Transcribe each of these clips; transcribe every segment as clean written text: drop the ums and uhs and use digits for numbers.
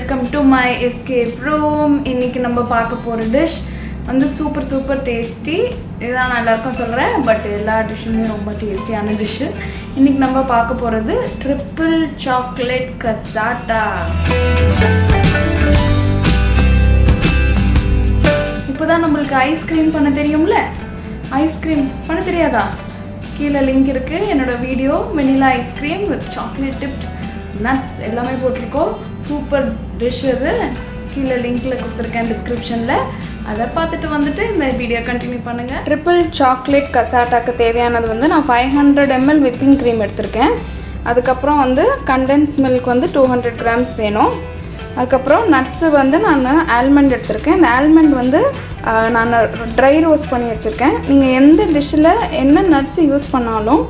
welcome to my escape room. இன்னைக்கு நம்ம பார்க்க போற டிஷ் வந்து சூப்பர் டேஸ்டி. இதான் நான் எல்லாருக்கும் சொல்றேன், பட் எல்லா டிஷ்ஷுமே ரொம்ப டேஸ்டியான டிஷ். இன்னைக்கு நம்ம பார்க்க போறது ட்ரிபிள் சாக்லேட் கசாட்டா. இப்போதான் நம்மளுக்கு ஐஸ்கிரீம் பண்ண தெரியும்ல, ஐஸ்கிரீம் பண்ண தெரியாதா? கீழே லிங்க் இருக்கு, என்னோட video vanilla ice cream with chocolate dipped nuts எல்லாமே போட்டிருக்கோம். சூப்பர் டிஷ் இது, கீழே லிங்க்கில் கொடுத்துருக்கேன் டிஸ்கிரிப்ஷனில். அதை பார்த்துட்டு வந்துட்டு இந்த வீடியோ கண்டினியூ பண்ணுங்கள். ட்ரிபிள் சாக்லேட் கசாட்டாக்கு தேவையானது வந்து நான் 500 ml விப்பிங் க்ரீம் எடுத்திருக்கேன். அதுக்கப்புறம் வந்து கண்டென்ஸ் மில்க் வந்து 200 grams வேணும். அதுக்கப்புறம் நட்ஸு வந்து நான் ஆல்மண்ட் எடுத்திருக்கேன். இந்த ஆல்மண்ட் வந்து நான் ட்ரை ரோஸ்ட் பண்ணி வச்சுருக்கேன். நீங்கள் எந்த டிஷ்ஷில் என்ன நட்ஸு யூஸ் பண்ணாலும்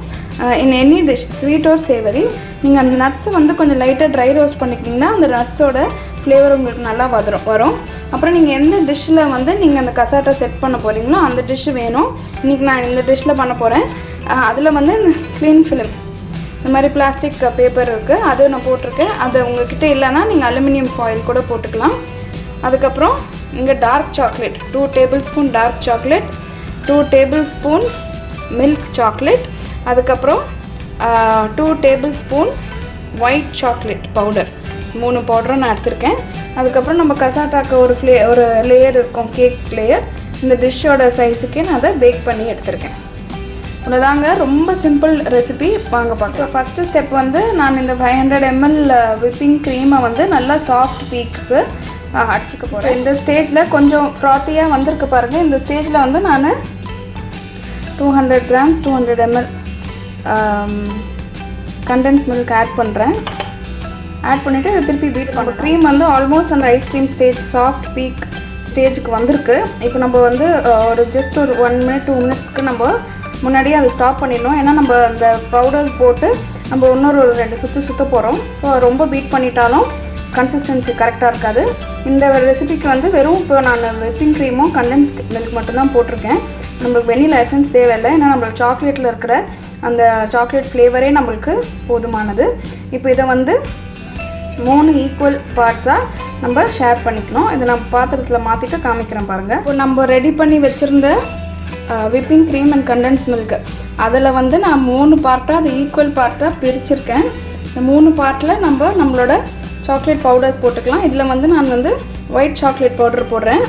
in any dish sweet or savoury, நீங்கள் அந்த நட்ஸை வந்து கொஞ்சம் லைட்டாக ட்ரை ரோஸ்ட் பண்ணிக்கிட்டிங்கன்னா அந்த நட்ஸோட ஃப்ளேவர் உங்களுக்கு நல்லா வரும். அப்புறம் நீங்கள் எந்த டிஷ்ஷில் வந்து நீங்கள் அந்த கசாட்டை செட் பண்ண போகிறீங்களோ அந்த டிஷ்ஷு வேணும். இன்றைக்கி நான் இந்த டிஷ்ஷில் பண்ண போகிறேன். அதில் வந்து இந்த க்ளீன் ஃபிலிம் இந்த மாதிரி பிளாஸ்டிக் பேப்பர் இருக்குது, அது நான் போட்டிருக்கேன். அது உங்கள்கிட்ட இல்லைன்னா நீங்கள் அலுமினியம் ஃபாயில் கூட போட்டுக்கலாம். அதுக்கப்புறம் இங்கே dark chocolate 2 tablespoon dark chocolate, 2 tablespoon milk chocolate, அதுக்கப்புறம் 2 tablespoon ஒயிட் சாக்லேட் பவுடர், 3 பவுடரும் நான் எடுத்திருக்கேன். அதுக்கப்புறம் நம்ம கசாட்டாக்கு ஒரு லேயர் இருக்கும், கேக் லேயர். இந்த டிஷ்ஷோட சைஸுக்கே நான் அதை பேக் பண்ணி எடுத்திருக்கேன். இவ்வளோதாங்க, ரொம்ப சிம்பிள் ரெசிபி. வாங்க பார்க்கலாம். ஃபஸ்ட்டு ஸ்டெப் வந்து நான் இந்த 500 ml விப்பிங் க்ரீமை வந்து நல்லா சாஃப்ட் பீக்கு அடிச்சுக்க போகிறேன். இந்த ஸ்டேஜில் கொஞ்சம் ஃப்ராத்தியாக வந்திருக்கு பாருங்கள். இந்த ஸ்டேஜில் வந்து நான் 200 grams 200 ml condensed milk add பண்ணுறேன். ஆட் பண்ணிவிட்டு திருப்பி பீட் பண்ணுறோம். க்ரீம் வந்து ஆல்மோஸ்ட் அந்த ஐஸ்கிரீம் ஸ்டேஜ் சாஃப்ட் பீக் ஸ்டேஜுக்கு வந்திருக்கு. இப்போ நம்ம வந்து ஜஸ்ட் ஒரு 1 minute 2 minutesக்கு நம்ம முன்னாடியே அதை ஸ்டாப் பண்ணிடணும். ஏன்னா நம்ம அந்த பவுடர்ஸ் போட்டு நம்ம இன்னொரு 2 சுற்ற போகிறோம். ஸோ ரொம்ப பீட் பண்ணிட்டாலும் கன்சிஸ்டன்சி கரெக்டாக இருக்காது. இந்த ரெசிபிக்கு வந்து வெறும் இப்போ நான் விப்பிங் க்ரீமும் கண்டென்ஸ் மில்க் மட்டும்தான் போட்டிருக்கேன். நம்மளுக்கு வெனிலா எசன்ஸ் தேவையில்லை, ஏன்னா நம்மளுக்கு சாக்லேட்டில் இருக்கிற அந்த சாக்லேட் ஃப்ளேவரே நம்மளுக்கு போதுமானது. இப்போ இதை வந்து 3 ஈக்குவல் பார்ட்ஸாக நம்ம ஷேர் பண்ணிக்கணும். இதை நான் பாத்திரத்தில் மாற்றிட்டு காமிக்கிறேன் பாருங்கள். இப்போ நம்ம ரெடி பண்ணி வச்சுருந்த whipping cream and condense milk அதில் வந்து நான் 3 பார்ட்டாக அது ஈக்குவல் பார்ட்டாக பிரிச்சுருக்கேன். இந்த 3 பார்ட்டில் நம்மளோட சாக்லேட் பவுடர்ஸ் போட்டுக்கலாம். இதில் வந்து நான் வந்து ஒயிட் சாக்லேட் பவுடர் போடுறேன்.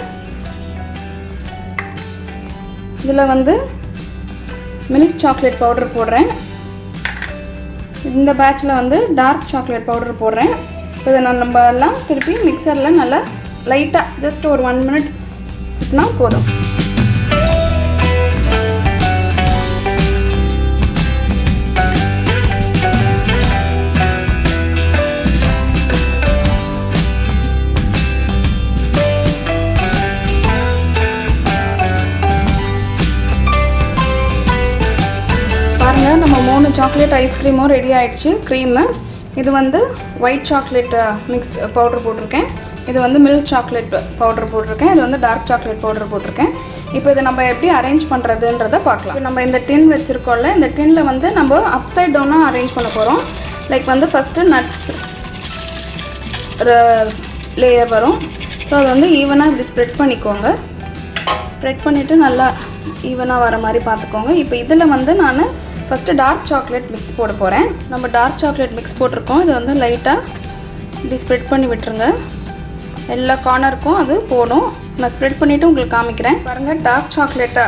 இதில் வந்து மில்க் சாக்லேட் பவுடர் போடுறேன். இந்த பேட்சில் வந்து டார்க் சாக்லேட் பவுடர் போடுறேன். இதை நம்ம எல்லாம் திருப்பி மிக்சரில் நல்லா லைட்டாக ஜஸ்ட் ஒரு 1 minute சுற்றினா போதும். நம்ம 3 சாக்லேட் ஐஸ்கிரீமும் ரெடி ஆகிடுச்சு. க்ரீமு இது வந்து ஒயிட் சாக்லேட் மிக்ஸ் பவுடர் போட்டிருக்கேன். இது வந்து மில்க் சாக்லேட் பவுடர் போட்டிருக்கேன். இது வந்து டார்க் சாக்லேட் பவுடர் போட்டிருக்கேன். இப்போ இதை நம்ம எப்படி அரேஞ்ச் பண்ணுறதுன்றதை பார்க்கலாம். நம்ம இந்த டின் வச்சுருக்கோம்ல, இந்த டின்னில் வந்து நம்ம அப்சைட் டவுனாக அரேஞ்ச் பண்ண போகிறோம். லைக் வந்து ஃபஸ்ட்டு நட்ஸ் லேயர் வரும். ஸோ அது வந்து ஈவனாக இப்படி ஸ்ப்ரெட் பண்ணிக்கோங்க. ஸ்ப்ரெட் பண்ணிவிட்டு நல்லா ஈவனாக வர மாதிரி பார்த்துக்கோங்க. இப்போ இதில் வந்து நான் ஃபஸ்ட்டு டார்க் சாக்லேட் மிக்ஸ் போட போகிறேன். நம்ம டார்க் சாக்லேட் மிக்ஸ் போட்டிருக்கோம். இதை வந்து லைட்டாக இப்படி ஸ்ப்ரெட் பண்ணி விட்டுருங்க. எல்லா கார்னருக்கும் அது போகணும். நான் ஸ்ப்ரெட் பண்ணிவிட்டு உங்களுக்கு காமிக்கிறேன் பாருங்கள். டார்க் சாக்லேட்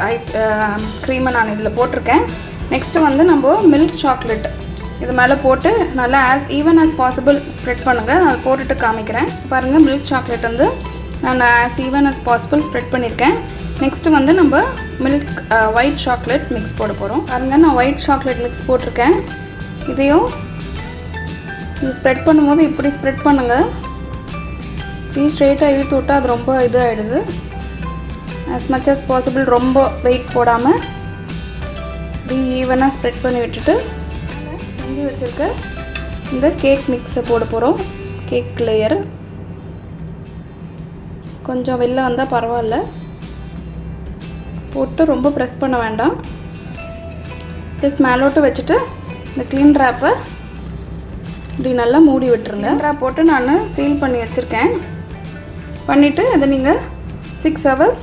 க்ரீமை நான் இதில் போட்டிருக்கேன். நெக்ஸ்ட்டு வந்து நம்ம மில்க் சாக்லேட் இது மேலே போட்டு நல்லா ஈவன் ஆஸ் பாசிபிள் ஸ்ப்ரெட் பண்ணுங்கள். அதை போட்டுட்டு காமிக்கிறேன் பாருங்கள். மில்க் சாக்லேட் வந்து நான் ஈவன் ஆஸ் பாசிபிள் ஸ்ப்ரெட் பண்ணியிருக்கேன். நெக்ஸ்ட்டு வந்து நம்ம மில்க் ஒயிட் சாக்லேட் மிக்ஸ் போட போகிறோம். பாருங்கள், நான் ஒயிட் சாக்லேட் மிக்ஸ் போட்டிருக்கேன். இதையும் இது ஸ்ப்ரெட் பண்ணும்போது இப்படி ஸ்ப்ரெட் பண்ணுங்கள். இப்படி ஸ்ட்ரெயிட்டாக இழுத்து விட்டால் அது ரொம்ப இதாகிடுது. ஆஸ் மச் ஆஸ் பாசிபிள் ரொம்ப வெயிட் போடாமல் இப்படி ஈவனாக ஸ்ப்ரெட் பண்ணி விட்டுட்டு செஞ்சு வச்சுருக்க இந்த கேக் மிக்ஸை போட போகிறோம். கேக் லேயர் கொஞ்சம் வெளில வந்தால் பரவாயில்ல, போட்டு ரொம்ப ப்ரெஸ் பண்ண வேண்டாம். ஜஸ்ட் மேலோட்டு வச்சுட்டு இந்த க்ளீன் ரேப்பை இப்படி நல்லா மூடி விட்டுருங்க. ட்ராப் போட்டு நான் சீல் பண்ணி வச்சுருக்கேன். பண்ணிவிட்டு அதை நீங்கள் 6 hours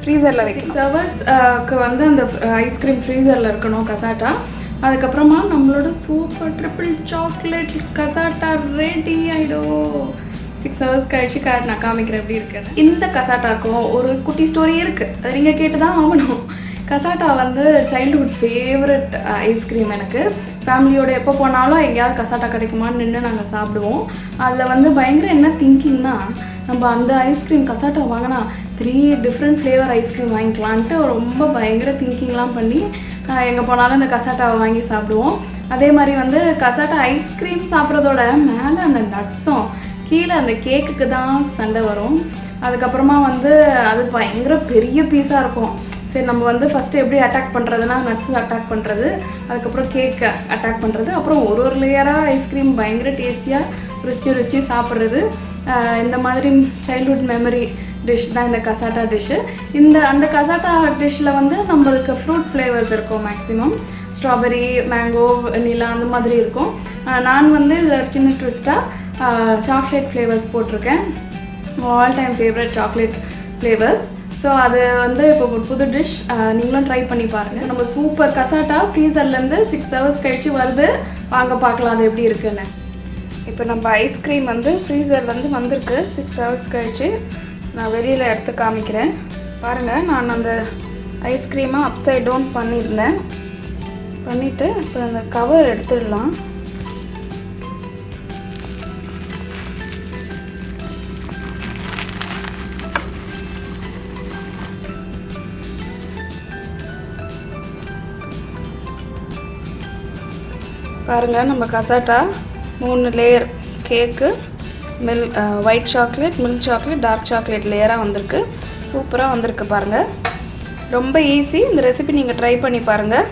ஃப்ரீசரில் வைக்கணும். 6 hours வந்து அந்த ஐஸ்கிரீம் ஃப்ரீசரில் இருக்கணும் கசாட்டா. அதுக்கப்புறமா நம்மளோட super triple chocolate cassata ready ஆகிடும். 6 hours கழிச்சு நான் காமிக்கிறேன் எப்படி இருக்குன்னு. இந்த கசாட்டாக்கும் ஒரு குட்டி ஸ்டோரி இருக்குது, அதை நீங்கள் கேட்டு தான் ஆகணும். கசாட்டா வந்து சைல்டுஹுட் ஃபேவரட் ஐஸ்கிரீம். எனக்கு ஃபேமிலியோட எப்போ போனாலும் எங்கேயாவது கசாட்டா கிடைக்குமான்னு நின்று நாங்கள் சாப்பிடுவோம். அதில் வந்து பயங்கர என்ன திங்கிங்னா, நம்ம அந்த ஐஸ்கிரீம் கசாட்டா வாங்கினா 3 டிஃப்ரெண்ட் ஃப்ளேவர் ஐஸ்கிரீம் வாங்கிக்கலான்ட்டு ரொம்ப பயங்கர திங்கிங்லாம் பண்ணி எங்கே போனாலும் இந்த கசாட்டாவை வாங்கி சாப்பிடுவோம். அதே மாதிரி வந்து கசாட்டா ஐஸ்கிரீம் சாப்பிட்றதோட மேலே அந்த நட்ஸும் கீழே அந்த கேக்குக்கு தான் சண்டை வரும். அதுக்கப்புறமா வந்து அது பயங்கர பெரிய பீஸாக இருக்கும். சரி, நம்ம வந்து ஃபஸ்ட்டு எப்படி அட்டாக் பண்ணுறதுனா நட்ஸ் அட்டாக் பண்ணுறது, அதுக்கப்புறம் கேக்கை அட்டாக் பண்ணுறது, அப்புறம் ஒரு லேயராக ஐஸ்கிரீம் பயங்கர டேஸ்டியாக ருசி சாப்பிட்றது. இந்த மாதிரி சைல்ட்ஹுட் மெமரி டிஷ் தான் இந்த கசாட்டா டிஷ்ஷு. அந்த கசாட்டா டிஷ்ஷில் வந்து நம்மளுக்கு ஃப்ரூட் ஃப்ளேவர்ஸ் இருக்கும். மேக்ஸிமம் ஸ்ட்ராபெரி, மேங்கோ, வெனிலா அந்த மாதிரி இருக்கும். நான் வந்து இதில் சின்ன ட்விஸ்ட்டாக சாக்லேட் ஃப்ளேவர்ஸ் போட்டிருக்கேன். All time favourite chocolate flavours. So அது வந்து இப்போ ஒரு புது டிஷ், நீங்களும் ட்ரை பண்ணி பாருங்கள். நம்ம சூப்பர் கசாட்டா ஃப்ரீசர்லேருந்து 6 hours கழிச்சு வருது. வாங்க பார்க்கலாம் அது எப்படி இருக்குன்னு. இப்போ நம்ம ஐஸ்கிரீம் வந்து ஃப்ரீசர்லேருந்து வந்திருக்கு 6 hours கழிச்சு. நான் வெளியில் எடுத்து காமிக்கிறேன் பாருங்கள். நான் அந்த ஐஸ்கிரீமை அப்சைட் டவுன் பண்ணியிருந்தேன். பண்ணிவிட்டு இப்போ அந்த கவர் எடுத்துடலாம். பாருங்கள், நம்ம cassata 3 layer cake, white chocolate, milk chocolate, dark chocolate லேயராக வந்திருக்கு. சூப்பராக வந்திருக்கு பாருங்கள். ரொம்ப ஈஸி. இந்த ரெசிபி நீங்கள் ட்ரை பண்ணி பாருங்கள்.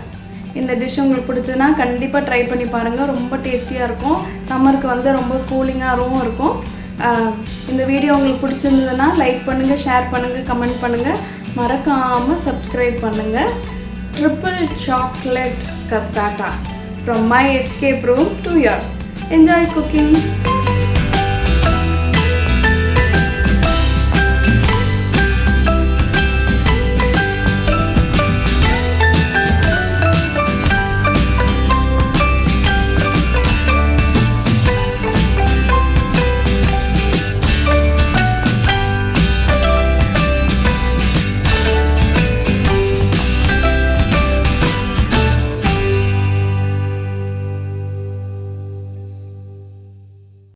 இந்த டிஷ் உங்களுக்கு பிடிச்சதுன்னா கண்டிப்பாக ட்ரை பண்ணி பாருங்கள். ரொம்ப டேஸ்டியாக இருக்கும். சம்மருக்கு வந்து ரொம்ப கூலிங்காகவும் இருக்கும். இந்த வீடியோ உங்களுக்கு பிடிச்சிருந்ததுன்னா லைக் பண்ணுங்கள், ஷேர் பண்ணுங்கள், கமெண்ட் பண்ணுங்கள். மறக்காமல் சப்ஸ்கிரைப் பண்ணுங்கள். Triple chocolate cassata from my escape room to yours. Enjoy cooking.